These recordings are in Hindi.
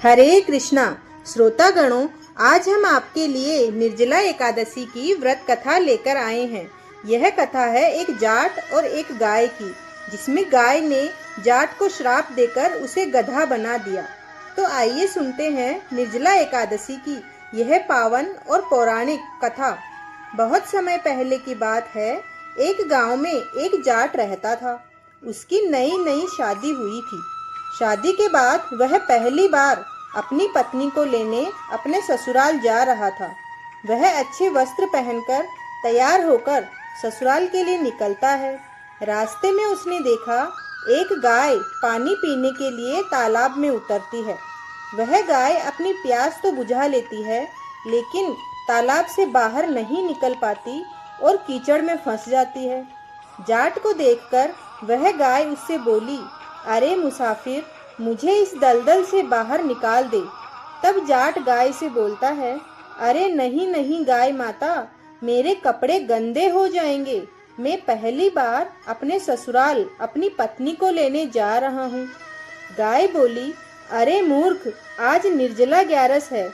हरे कृष्णा। श्रोतागणों, आज हम आपके लिए निर्जला एकादशी की व्रत कथा लेकर आए हैं। यह कथा है एक जाट और एक गाय की, जिसमें गाय ने जाट को श्राप देकर उसे गधा बना दिया। तो आइए सुनते हैं निर्जला एकादशी की यह पावन और पौराणिक कथा। बहुत समय पहले की बात है। एक गांव में एक जाट रहता था। उसकी नई नई शादी हुई थी। शादी के बाद वह पहली बार अपनी पत्नी को लेने अपने ससुराल जा रहा था। वह अच्छे वस्त्र पहनकर तैयार होकर ससुराल के लिए निकलता है। रास्ते में उसने देखा एक गाय पानी पीने के लिए तालाब में उतरती है। वह गाय अपनी प्यास तो बुझा लेती है, लेकिन तालाब से बाहर नहीं निकल पाती और कीचड़ में फंस जाती है। जाट को देखकर वह गाय उससे बोली, अरे मुसाफिर, मुझे इस दलदल से बाहर निकाल दे। तब जाट गाय से बोलता है, अरे नहीं नहीं गाय माता, मेरे कपड़े गंदे हो जाएंगे। मैं पहली बार अपने ससुराल अपनी पत्नी को लेने जा रहा हूँ। गाय बोली, अरे मूर्ख, आज निर्जला ग्यारस है,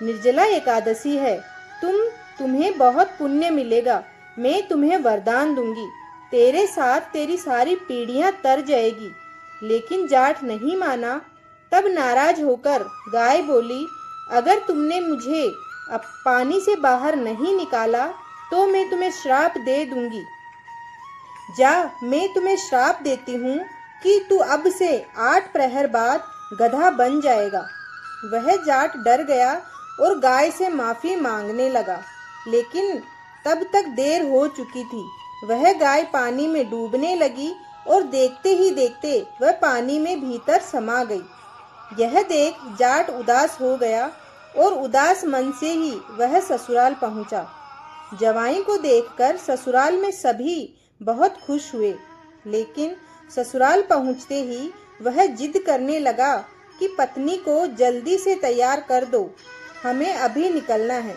निर्जला एकादशी है। तुम्हें बहुत पुण्य मिलेगा। मैं तुम्हें वरदान दूंगी, तेरे साथ तेरी सारी पीढ़ियां तर जाएगी। लेकिन जाट नहीं माना। तब नाराज होकर गाय बोली, अगर तुमने मुझे अब पानी से बाहर नहीं निकाला तो मैं तुम्हें श्राप दे दूंगी। जा, मैं तुम्हें श्राप देती हूँ कि तू अब से 8 प्रहर बाद गधा बन जाएगा। वह जाट डर गया और गाय से माफी मांगने लगा, लेकिन तब तक देर हो चुकी थी। वह गाय पानी में डूबने लगी और देखते ही देखते वह पानी में भीतर समा गई। यह देख जाट उदास हो गया और उदास मन से ही वह ससुराल पहुंचा। जवाई को देखकर ससुराल में सभी बहुत खुश हुए, लेकिन ससुराल पहुंचते ही वह जिद करने लगा कि पत्नी को जल्दी से तैयार कर दो, हमें अभी निकलना है।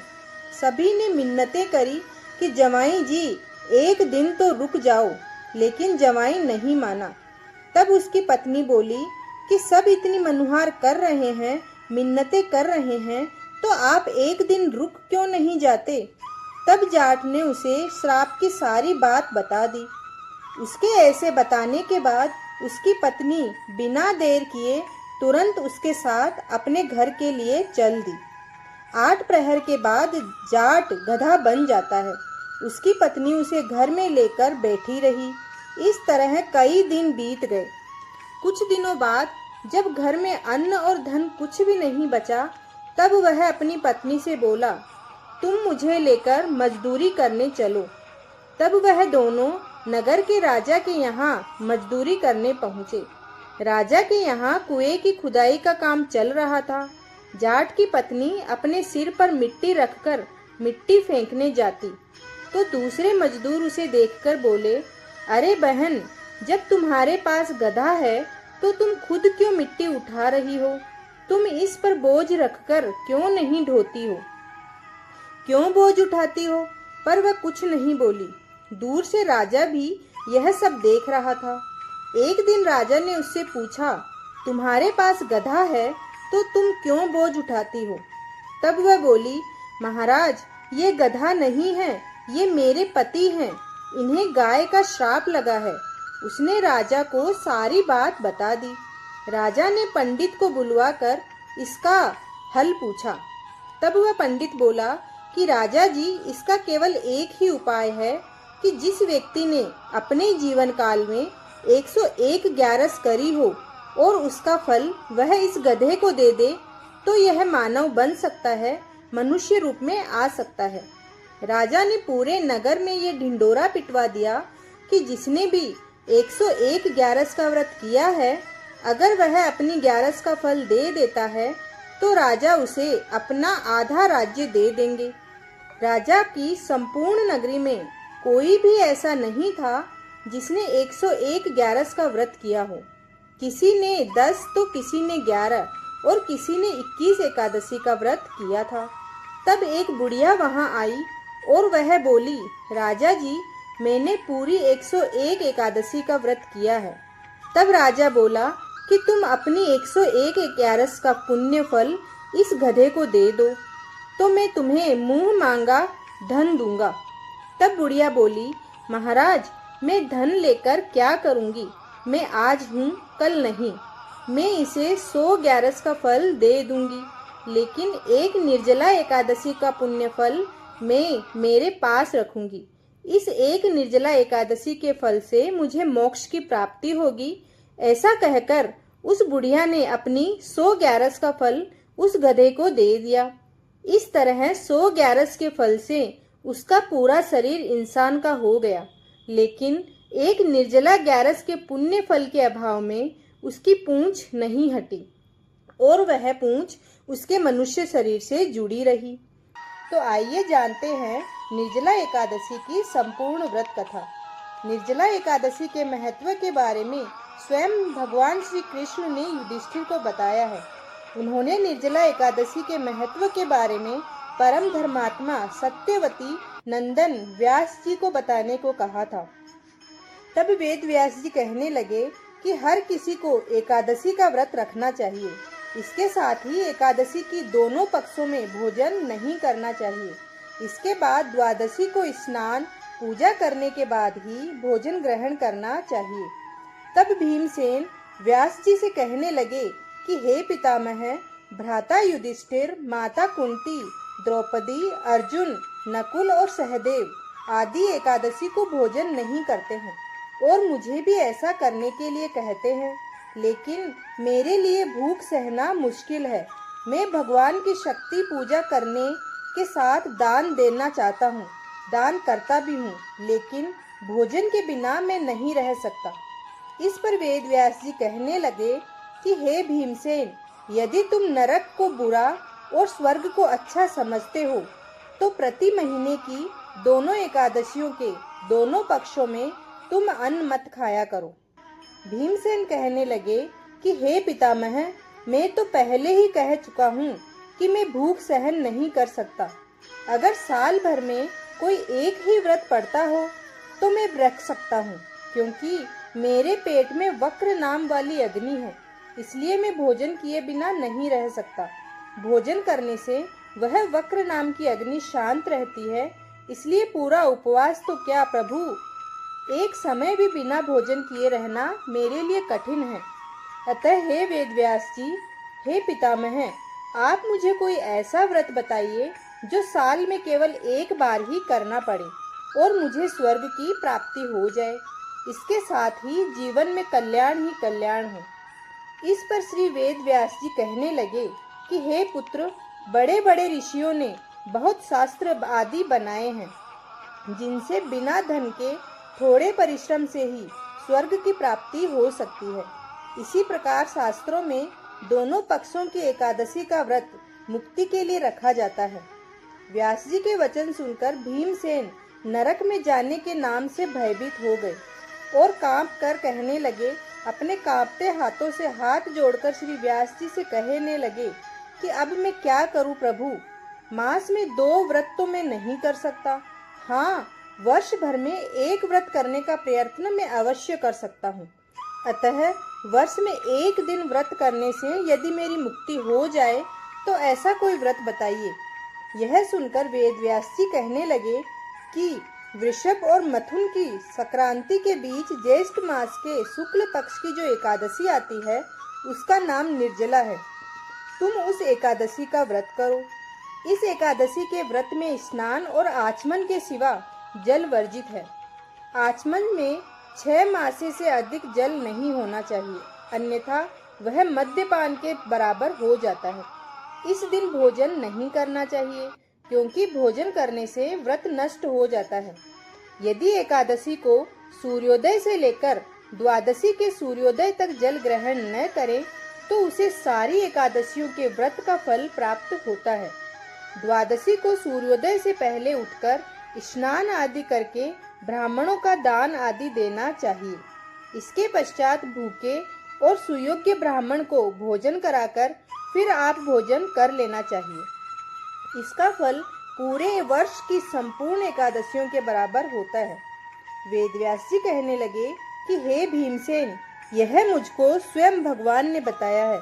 सभी ने मिन्नतें करी कि जवाई जी, एक दिन तो रुक जाओ, लेकिन जवाई नहीं माना। तब उसकी पत्नी बोली कि सब इतनी मनुहार कर रहे हैं, मिन्नतें कर रहे हैं, तो आप एक दिन रुक क्यों नहीं जाते। तब जाट ने उसे श्राप की सारी बात बता दी। उसके ऐसे बताने के बाद उसकी पत्नी बिना देर किए तुरंत उसके साथ अपने घर के लिए चल दी। 8 प्रहर के बाद जाट गधा बन जाता है। उसकी पत्नी उसे घर में लेकर बैठी रही। इस तरह कई दिन बीत गए। कुछ दिनों बाद जब घर में अन्न और धन कुछ भी नहीं बचा, तब वह अपनी पत्नी से बोला, तुम मुझे लेकर मजदूरी करने चलो। तब वह दोनों नगर के राजा के यहाँ मजदूरी करने पहुँचे। राजा के यहाँ कुएं की खुदाई का काम चल रहा था। जाट की पत्नी अपने सिर पर मिट्टी रखकर मिट्टी फेंकने जाती, तो दूसरे मजदूर उसे देखकर बोले, अरे बहन, जब तुम्हारे पास गधा है तो तुम खुद क्यों मिट्टी उठा रही हो? तुम इस पर बोझ रखकर क्यों नहीं ढोती हो? क्यों बोझ उठाती हो? पर वह कुछ नहीं बोली। दूर से राजा भी यह सब देख रहा था। एक दिन राजा ने उससे पूछा, तुम्हारे पास गधा है तो तुम क्यों बोझ उठाती हो? तब वह बोली, महाराज, ये गधा नहीं है, ये मेरे पति हैं। इन्हें गाय का श्राप लगा है। उसने राजा को सारी बात बता दी। राजा ने पंडित को बुलवाकर इसका हल पूछा। तब वह पंडित बोला कि राजा जी, इसका केवल एक ही उपाय है कि जिस व्यक्ति ने अपने जीवन काल में 101 ग्यारस करी हो और उसका फल वह इस गधे को दे दे, तो यह मानव बन सकता है, मनुष्य रूप में आ सकता है। राजा ने पूरे नगर में ये ढिंडोरा पिटवा दिया कि जिसने भी 101 ग्यारस का व्रत किया है, अगर वह अपनी ग्यारस का फल दे देता है तो राजा उसे अपना आधा राज्य दे देंगे। राजा की संपूर्ण नगरी में कोई भी ऐसा नहीं था जिसने 101 ग्यारस का व्रत किया हो। किसी ने 10 तो किसी ने 11 और किसी ने 21 एकादशी का व्रत किया था। तब एक बुढ़िया वहां आई और वह बोली, राजा जी, मैंने पूरी 101 एकादशी का व्रत किया है। तब राजा बोला, कि तुम अपनी 101 ग्यारस का पुण्य फल इस गधे को दे दो, तो मैं तुम्हें मुंह मांगा धन दूंगा। तब बुढ़िया बोली, महाराज, मैं धन लेकर क्या करूंगी? मैं आज हूँ, कल नहीं। मैं इसे 100 ग्यारस का फल दे दूंगी, लेकिन एक निर्जला एकादशी का पुण्य फल मैं मेरे पास रखूंगी। इस एक निर्जला एकादशी के फल से मुझे मोक्ष की प्राप्ति होगी। ऐसा कहकर उस बुढ़िया ने अपनी 100 ग्यारस का फल उस गधे को दे दिया। इस तरह 100 ग्यारस के फल से उसका पूरा शरीर इंसान का हो गया, लेकिन एक निर्जला ग्यारस के पुण्य फल के अभाव में उसकी पूंछ नहीं हटी और वह पूंछ उसके मनुष्य शरीर से जुड़ी रही। तो आइए जानते हैं निर्जला एकादशी की संपूर्ण व्रत कथा। निर्जला एकादशी के महत्व के बारे में स्वयं भगवान श्री कृष्ण ने युधिष्ठिर को बताया है। उन्होंने निर्जला एकादशी के महत्व के बारे में परम धर्मात्मा सत्यवती नंदन व्यास जी को बताने को कहा था। तब वेद व्यास जी कहने लगे कि हर किसी को एकादशी का व्रत रखना चाहिए। इसके साथ ही एकादशी की दोनों पक्षों में भोजन नहीं करना चाहिए। इसके बाद द्वादशी को स्नान पूजा करने के बाद ही भोजन ग्रहण करना चाहिए। तब भीमसेन व्यास जी से कहने लगे कि हे पितामह, भ्राता युधिष्ठिर, माता कुंती, द्रौपदी, अर्जुन, नकुल और सहदेव आदि एकादशी को भोजन नहीं करते हैं और मुझे भी ऐसा करने के लिए कहते हैं, लेकिन मेरे लिए भूख सहना मुश्किल है। मैं भगवान की शक्ति पूजा करने के साथ दान देना चाहता हूँ, दान करता भी हूँ, लेकिन भोजन के बिना मैं नहीं रह सकता। इस पर वेद व्यास जी कहने लगे कि हे भीमसेन, यदि तुम नरक को बुरा और स्वर्ग को अच्छा समझते हो तो प्रति महीने की दोनों एकादशियों के दोनों पक्षों में तुम अन्न मत खाया करो। भीमसेन कहने लगे कि हे पितामह, मैं तो पहले ही कह चुका हूँ कि मैं भूख सहन नहीं कर सकता। अगर साल भर में कोई एक ही व्रत पड़ता हो तो मैं रख सकता हूँ, क्योंकि मेरे पेट में वक्र नाम वाली अग्नि है, इसलिए मैं भोजन किए बिना नहीं रह सकता। भोजन करने से वह वक्र नाम की अग्नि शांत रहती है, इसलिए पूरा उपवास तो क्या प्रभु, एक समय भी बिना भोजन किए रहना मेरे लिए कठिन है। अतः हे वेदव्यास जी, हे पितामह, आप मुझे कोई ऐसा व्रत बताइए जो साल में केवल एक बार ही करना पड़े और मुझे स्वर्ग की प्राप्ति हो जाए। इसके साथ ही जीवन में कल्याण ही कल्याण हो। इस पर श्री वेद व्यास जी कहने लगे कि हे पुत्र, बड़े बड़े ऋषियों ने बहुत शास्त्र आदि बनाए हैं, जिनसे बिना धन के थोड़े परिश्रम से ही स्वर्ग की प्राप्ति हो सकती है। इसी प्रकार शास्त्रों में दोनों पक्षों की एकादशी का व्रत मुक्ति के लिए रखा जाता है। व्यास जी के वचन सुनकर भीमसेन नरक में जाने के नाम से भयभीत हो गए और कांप कर कहने लगे, अपने कांपते हाथों से हाथ जोड़कर श्री व्यास जी से कहने लगे कि अब मैं क्या करूं प्रभु, मास में 2 व्रत तो मैं नहीं कर सकता। हाँ, वर्ष भर में एक व्रत करने का प्रयत्न मैं अवश्य कर सकता हूँ। अतः वर्ष में एक दिन व्रत करने से यदि मेरी मुक्ति हो जाए तो ऐसा कोई व्रत बताइए। यह सुनकर वेदव्यास जी कहने लगे कि वृषभ और मथुन की संक्रांति के बीच ज्येष्ठ मास के शुक्ल पक्ष की जो एकादशी आती है उसका नाम निर्जला है। तुम उस एकादशी का व्रत करो। इस एकादशी के व्रत में स्नान और आचमन के सिवा जल वर्जित है। आचमन में 6 मासे से अधिक जल नहीं होना चाहिए, अन्यथा वह मद्यपान के बराबर हो जाता है। इस दिन भोजन नहीं करना चाहिए, क्योंकि भोजन करने से व्रत नष्ट हो जाता है। यदि एकादशी को सूर्योदय से लेकर द्वादशी के सूर्योदय तक जल ग्रहण न करे तो उसे सारी एकादशियों के व्रत का फल प्राप्त होता है। द्वादशी को सूर्योदय से पहले उठकर स्नान आदि करके ब्राह्मणों का दान आदि देना चाहिए। इसके पश्चात भूखे और सुयोग्य ब्राह्मण को भोजन कराकर फिर आप भोजन कर लेना चाहिए। इसका फल पूरे वर्ष की संपूर्ण एकादशियों के बराबर होता है। वेदव्यास जी कहने लगे कि हे भीमसेन, यह मुझको स्वयं भगवान ने बताया है।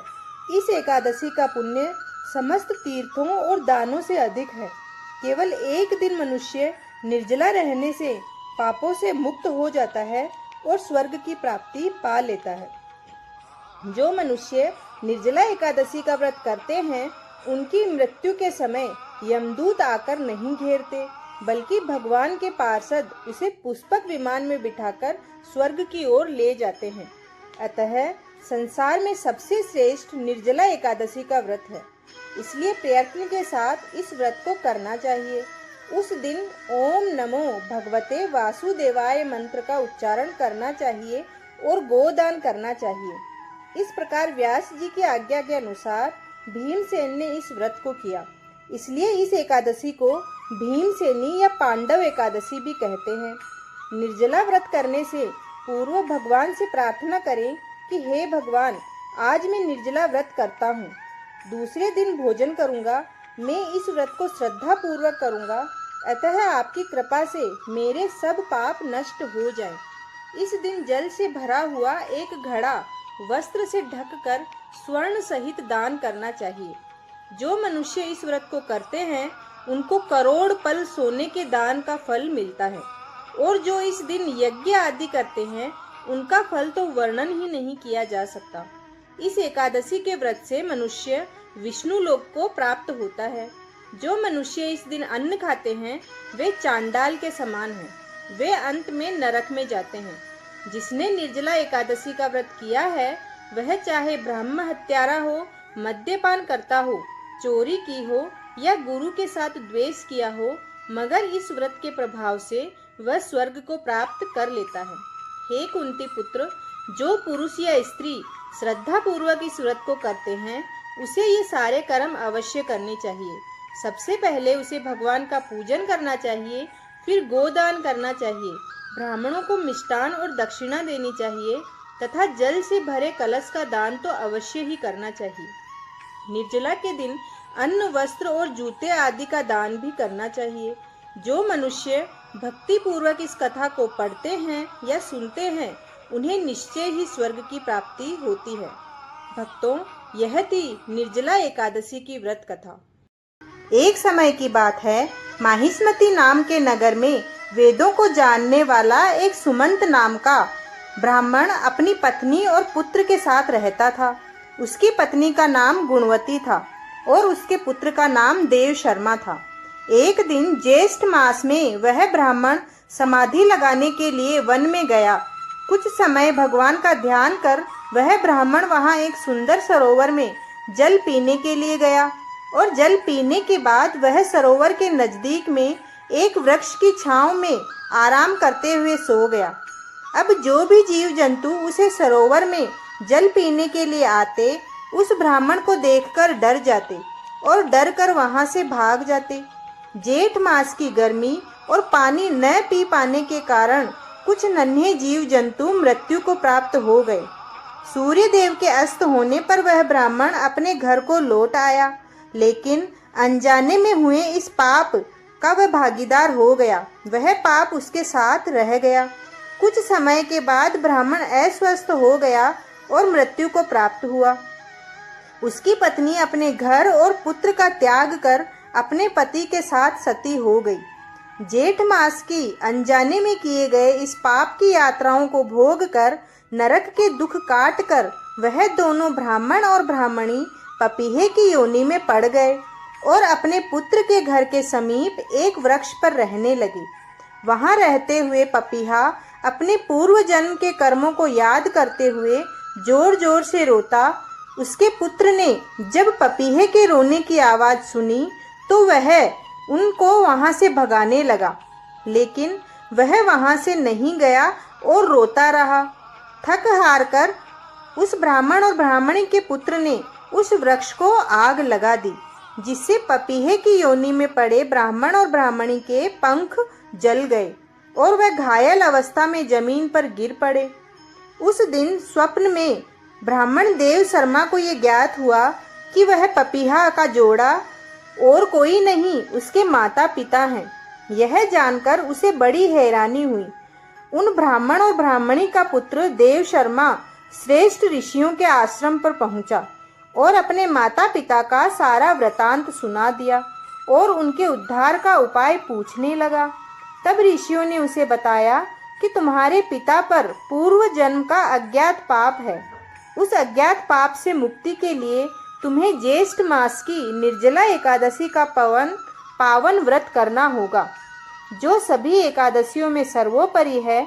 इस एकादशी का पुण्य समस्त तीर्थों और दानों से अधिक है। केवल एक दिन मनुष्य निर्जला रहने से पापों से मुक्त हो जाता है और स्वर्ग की प्राप्ति पा लेता है। जो मनुष्य निर्जला एकादशी का व्रत करते हैं, उनकी मृत्यु के समय यमदूत आकर नहीं घेरते, बल्कि भगवान के पार्षद उसे पुष्पक विमान में बिठाकर स्वर्ग की ओर ले जाते हैं। अतः संसार में सबसे श्रेष्ठ निर्जला एकादशी का व्रत है। इसलिए प्रयत्न के साथ इस व्रत को करना चाहिए। उस दिन ओम नमो भगवते वासुदेवाय मंत्र का उच्चारण करना चाहिए और गोदान करना चाहिए। इस प्रकार व्यास जी की आज्ञा के अनुसार भीमसेन ने इस व्रत को किया। इसलिए इस एकादशी को भीमसेनी या पांडव एकादशी भी कहते हैं। निर्जला व्रत करने से पूर्व भगवान से प्रार्थना करें कि हे भगवान, आज मैं निर्जला व्रत करता हूँ, दूसरे दिन भोजन करूँगा, मैं इस व्रत को श्रद्धा पूर्वक करूँगा, अतः आपकी कृपा से मेरे सब पाप नष्ट हो जाएं। इस दिन जल से भरा हुआ एक घड़ा वस्त्र से ढककर स्वर्ण सहित दान करना चाहिए। जो मनुष्य इस व्रत को करते हैं, उनको करोड़ पल सोने के दान का फल मिलता है, और जो इस दिन यज्ञ आदि करते हैं, उनका फल तो वर्णन ही नहीं किया जा सकता। इस एकादशी के व्रत से मनुष्य विष्णु लोक को प्राप्त होता है। जो मनुष्य इस दिन अन्न खाते हैं, वे चांडाल के समान हैं। वे अंत में नरक में जाते हैं। जिसने निर्जला एकादशी का व्रत किया है, वह चाहे ब्रह्म हत्यारा हो, मद्यपान करता हो, चोरी की हो या गुरु के साथ द्वेष किया हो, मगर इस व्रत के प्रभाव से वह स्वर्ग को प्राप्त कर लेता है। हे कुंती पुत्र, जो पुरुष या स्त्री श्रद्धा पूर्वक इस व्रत को करते हैं, उसे ये सारे कर्म अवश्य करने चाहिए। सबसे पहले उसे भगवान का पूजन करना चाहिए, फिर गोदान करना चाहिए, ब्राह्मणों को मिष्टान और दक्षिणा देनी चाहिए तथा जल से भरे कलश का दान तो अवश्य ही करना चाहिए। निर्जला के दिन अन्न, वस्त्र और जूते आदि का दान भी करना चाहिए। जो मनुष्य भक्ति पूर्वक इस कथा को पढ़ते हैं या सुनते हैं, उन्हें निश्चय ही स्वर्ग की प्राप्ति होती है। भक्तों, यह थी निर्जला एकादशी की व्रत कथा। एक समय की बात है, माहिष्मती नाम के नगर में वेदों को जानने वाला एक सुमंत नाम का ब्राह्मण अपनी पत्नी और पुत्र के साथ रहता था। उसकी पत्नी का नाम गुणवती था और उसके पुत्र का नाम देव शर्मा था। एक दिन ज्येष्ठ मास में वह ब्राह्मण समाधि लगाने के लिए वन में गया। कुछ समय भगवान का ध्यान कर वह ब्राह्मण वहां एक सुंदर सरोवर में जल पीने के लिए गया और जल पीने के बाद वह सरोवर के नजदीक में एक वृक्ष की छांव में आराम करते हुए सो गया। अब जो भी जीव जंतु उसे सरोवर में जल पीने के लिए आते, उस ब्राह्मण को देखकर डर जाते और डर कर वहां से भाग जाते। जेठ मास की गर्मी और पानी न पी पाने के कारण कुछ नन्हे जीव जंतु मृत्यु को प्राप्त हो गए। सूर्य देव के अस्त होने पर वह ब्राह्मण अपने घर को लौट आया, लेकिन अनजाने में हुए इस पाप का वह भागीदार हो गया। वह पाप उसके साथ रह गया। कुछ समय के बाद ब्राह्मण अस्वस्थ हो गया और मृत्यु को प्राप्त हुआ। उसकी पत्नी अपने घर और पुत्र का त्याग कर अपने पति के साथ सती हो गई। जेठ मास की अनजाने में किए गए इस पाप की यात्राओं को भोग कर नरक के दुख काट कर वह दोनों ब्राह्मण और ब्राह्मणी पपीहे की योनि में पड़ गए और अपने पुत्र के घर के समीप एक वृक्ष पर रहने लगे। वहां रहते हुए पपीहा अपने पूर्व जन्म के कर्मों को याद करते हुए जोर जोर से रोता। उसके पुत्र ने जब पपीहे के रोने की आवाज सुनी तो वह उनको वहां से भगाने लगा, लेकिन वह वहां से नहीं गया और रोता रहा। थक हार कर उस ब्राह्मण और ब्राह्मणी के पुत्र ने उस वृक्ष को आग लगा दी, जिससे पपीहे की योनि में पड़े ब्राह्मण और ब्राह्मणी के पंख जल गए और वह घायल अवस्था में जमीन पर गिर पड़े। उस दिन स्वप्न में ब्राह्मण देव शर्मा को यह ज्ञात हुआ कि वह पपीहा का जोड़ा और कोई नहीं, उसके माता पिता हैं। यह जानकर उसे बड़ी हैरानी हुई। उन ब्राह्मण और ब्राह्मणी का पुत्र देव शर्मा श्रेष्ठ ऋषियों के आश्रम पर पहुंचा और अपने माता पिता का सारा वृतांत सुना दिया और उनके उद्धार का उपाय पूछने लगा। तब ऋषियों ने उसे बताया कि तुम्हारे पिता पर पूर्व जन्म का अज्ञात पाप है। उस अज्ञात पाप से मुक्ति के लिए तुम्हें ज्येष्ठ मास की निर्जला एकादशी का पावन व्रत करना होगा, जो सभी एकादशियों में सर्वोपरि है।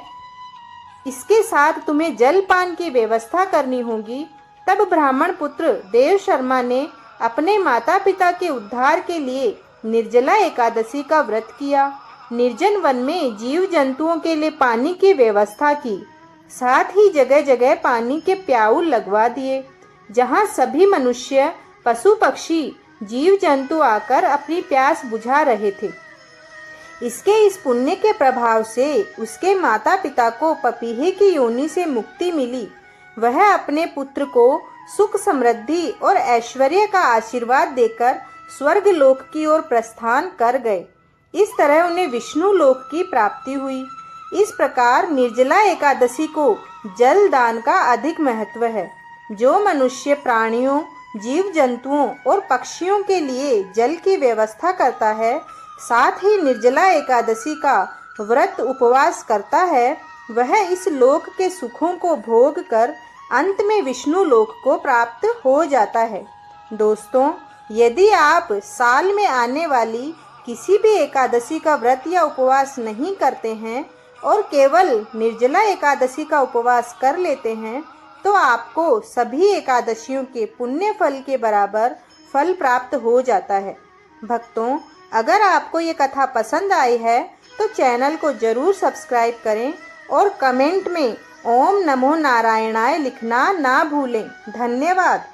इसके साथ तुम्हें जलपान की व्यवस्था करनी होगी। तब ब्राह्मण पुत्र देव शर्मा ने अपने माता पिता के उद्धार के लिए निर्जला एकादशी का व्रत किया। निर्जन वन में जीव जंतुओं के लिए पानी की व्यवस्था की, साथ ही जगह जगह पानी के प्याऊल लगवा दिए, जहां सभी मनुष्य, पशु पक्षी, जीव जंतु आकर अपनी प्यास बुझा रहे थे। इसके इस पुण्य के प्रभाव से उसके माता पिता को पपीहे की योनि से मुक्ति मिली। वह अपने पुत्र को सुख, समृद्धि और ऐश्वर्य का आशीर्वाद देकर स्वर्ग लोक की ओर प्रस्थान कर गए। इस तरह उन्हें विष्णु लोक की प्राप्ति हुई। इस प्रकार निर्जला एकादशी को जल दान का अधिक महत्व है। जो मनुष्य प्राणियों, जीव जंतुओं और पक्षियों के लिए जल की व्यवस्था करता है, साथ ही निर्जला एकादशी का व्रत उपवास करता है, वह इस लोक के सुखों को भोग कर अंत में विष्णु लोक को प्राप्त हो जाता है। दोस्तों, यदि आप साल में आने वाली किसी भी एकादशी का व्रत या उपवास नहीं करते हैं और केवल निर्जला एकादशी का उपवास कर लेते हैं, तो आपको सभी एकादशियों के पुण्य फल के बराबर फल प्राप्त हो जाता है। भक्तों, अगर आपको ये कथा पसंद आई है तो चैनल को जरूर सब्सक्राइब करें और कमेंट में ओम नमो नारायणाय लिखना ना भूलें। धन्यवाद।